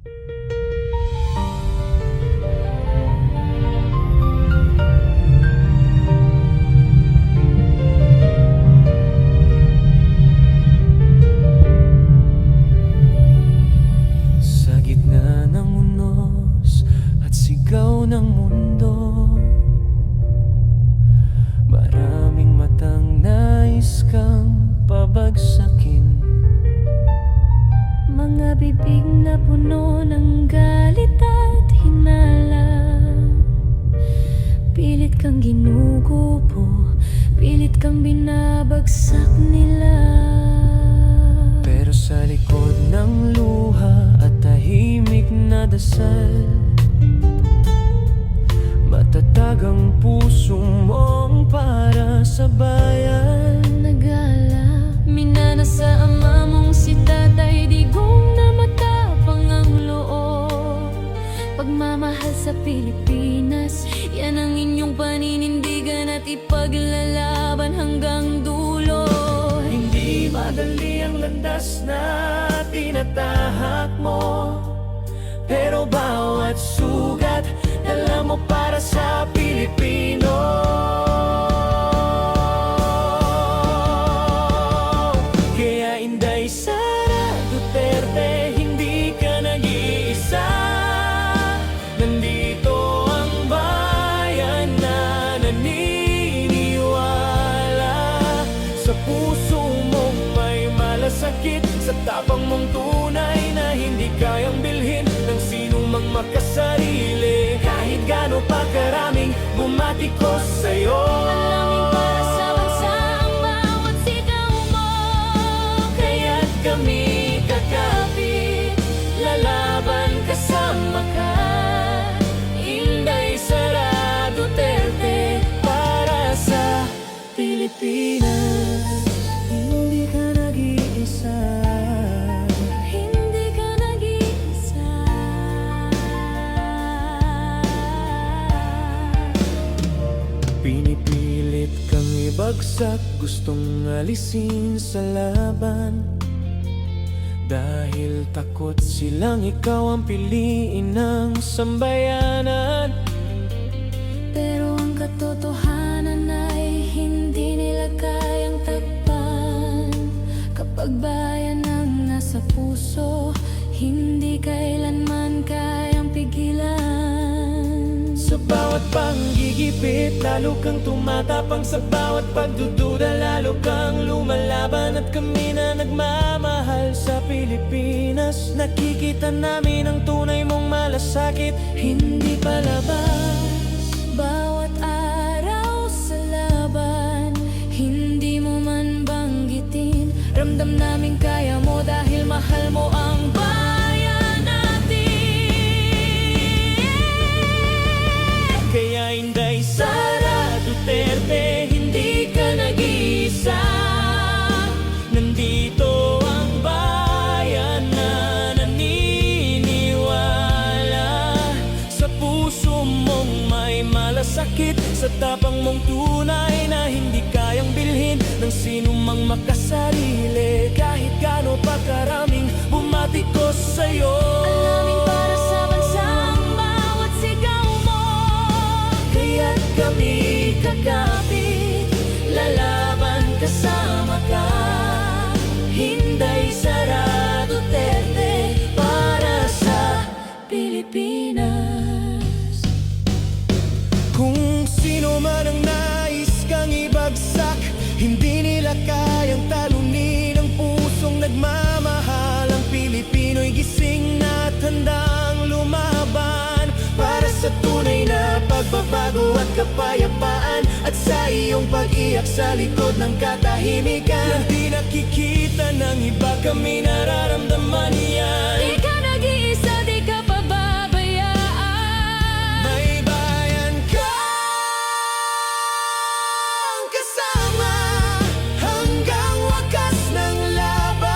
Sa gitna ng unos at sigaw ng mundo, maraming matang nais kang pabagsakin. Mga bibig na puno ng galit at hinala, pilit kang ginugupo, pilit kang binabagsak nila. Pero sa likod ng luha at tahimik na dasal, matatag ang puso mong para sa bayan. Nagala, minana sa ama mong si Tatay Digong na matapang ang loob. Pagmamahal sa Pilipinas, yan ang inyong paninindigan at ipaglalaban hanggang dulo. Hindi madali ang landas na tinatahak mo, pero bawat sugat dala mo para sa Pilipino. Kaya Inday Sara Duterte, hindi ka nag-iisa. Nandito ang bayan na naniniwala. Sa puso mong may malasakit, sa tapang mong tunay na hindi kayang bilhin ng sino mang makasarili. Kahit gaano pa karaming bumati ko sa'yo, Alangin para sa bansa ang bawat sigaw mo. kaya't kami kakapit, lalaban kasama ka. Inday Sara Duterte, para sa Pilipinas. Hindi ka nag-iisa. Hindi ka nag-iisa. Pinipilit kang ibagsak, gustong alisin sa laban. Dahil takot silang ikaw ang piliin ng sambayanan. Pero ang katotohanan ay hindi nila kayang takpan. Kapag bayan ang nasa puso, hindi kailanman kayang pigilan. Sa bawat panggigipit, lalo kang tumatapang. Sa bawat pagdududa, lalo kang lumalaban. At kami na nagmamahal sa Pilipinas, nakikita namin ang tunay mong malasakit, hindi palabas. Bawat araw sa laban, hindi mo man banggitin. Ramdam namin kaya mo dahil mahal mo ang bayan natin. Kaya Inday Sara Duterte, hindi ka nag-iisa. Nandito ang bayan na naniniwala. Sa puso mong may malasakit, sa tapang mong tunay na hindi kayang bilhin ng sino mang makasarili. Kahit gaano pa karaming bumati ko sa'yo, Alangin para sa bansa ang bawat sigaw mo. kaya't kami kakapit, lalaban kasama ka. Inday Sara Duterte, para sa Pilipinas. Kung sino man ang nais kang ibagsak, hindi nila kayang talunin ang pusong nagmamahal. Ang Pilipino'y gising na at handang lumaban para sa tunay na pagbabago at kapayapaan. At sa iyong pag-iyak sa likod ng katahimikan, di nakikita ng iba, kami nararamdaman yan. Di ka nag-iisa, di ka pababayaan. May bayan kang kasama hanggang wakas ng laban.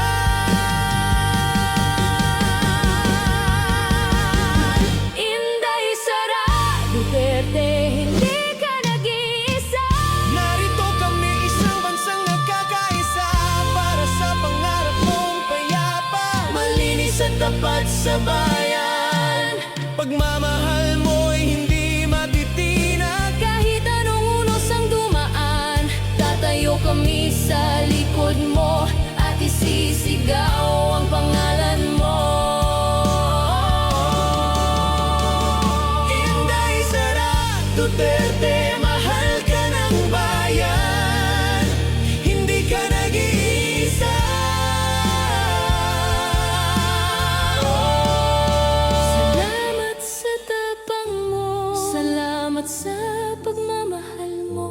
Inday Sara Duterte, hindi ka nag-iisa. Narito kami, isang bansang nagkakaisa, para sa pangarap mong payapa, malinis at tapat sa bayan. Pagmamahal mo'y hindi matitinag. Kahit anong unos ang dumaan, tatayo kami sa likod mo at isisigaw ang pangalan mo. Inday Sara Duterte, mahal ka ng bayan, hindi ka nag-iisa. Salamat sa tapang mo, salamat sa pagmamahal mo.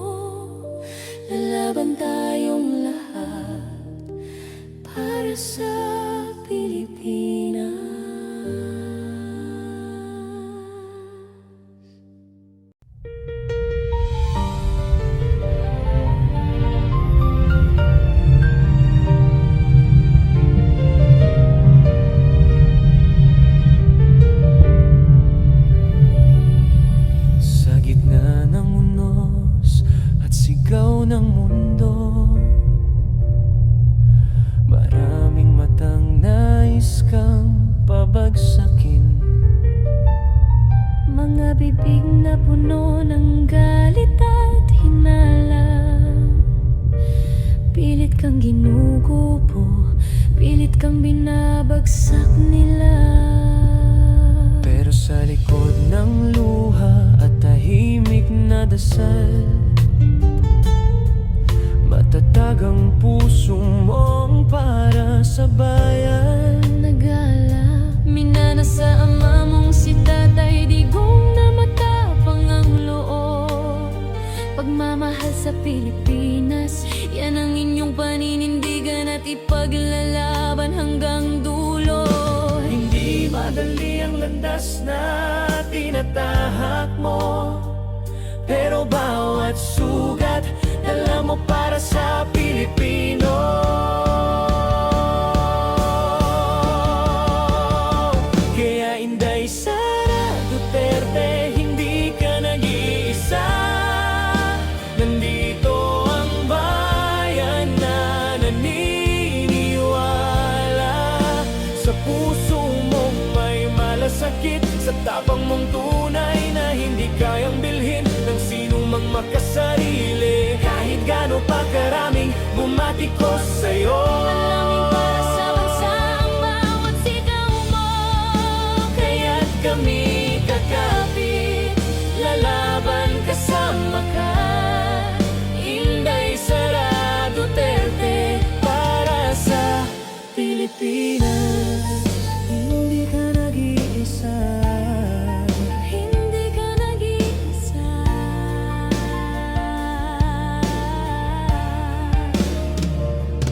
Lalaban tayong lahat para sa Pilipinas. Sa gitna ng unos at sigaw ng mundo, maraming matang nais kang pabagsakin. Mga bibig na puno ng galit at hinala, pilit kang ginugupo, pilit kang binabagsak nila. Pero sa likod ng luha at tahimik na dasal, matatag ang puso mong para sa bayan. Nagala, minana sa ama mong si Tatay Digong na matapang ang loob. Pagmamahal sa Pilipinas, yan ang inyong paninindigan at ipaglalaban hanggang dulo. Hindi madali ang landas na tinatahak mo, pero bawat sugat dala mo para sa Pilipino. Kaya Inday Sara Duterte, hindi ka nag-iisa. Nandito ang bayan na naniniwala. Sa puso mong may malasakit, sa tapang mong tunay na hindi kayang bilhin ng sino mang makasarili. Kahit gaano pa karaming bumatikos sa'yo, Manalangin para sa bansa ang bawat sigaw mo. kaya't kami kakapit, lalaban kasama ka. Inday Sara Duterte, para sa Pilipinas. Hindi ka nag-iisa. Hindi ka nag-iisa.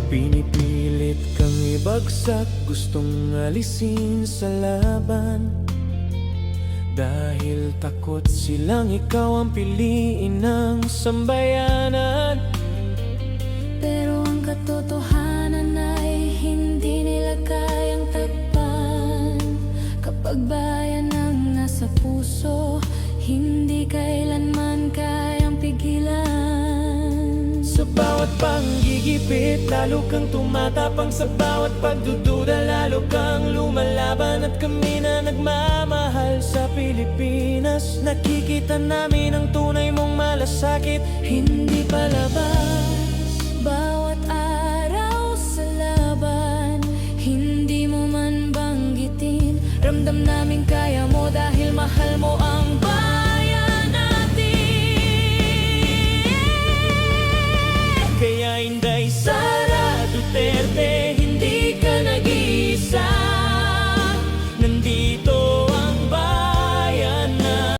Pinipilit kang ibagsak, gustong alisin sa laban. Dahil takot silang ikaw ang piliin ng sambayanan. Pero ang katotohanan ay hindi nila kayang takpan. Kapag bayan ang nasa puso, hindi kailanman kayang pigilan. Sa bawat panggigipit, lalo kang tumatapang. Sa bawat pagdududa, lalo kang lumalaban. At kami na nagmamahal sa Pilipinas, nakikita namin ang tunay mong malasakit, hindi palabas. Bawat araw sa laban, hindi mo man banggitin. Ramdam namin kaya mo dahil mahal mo ang bayan natin. Kaya Inday Sara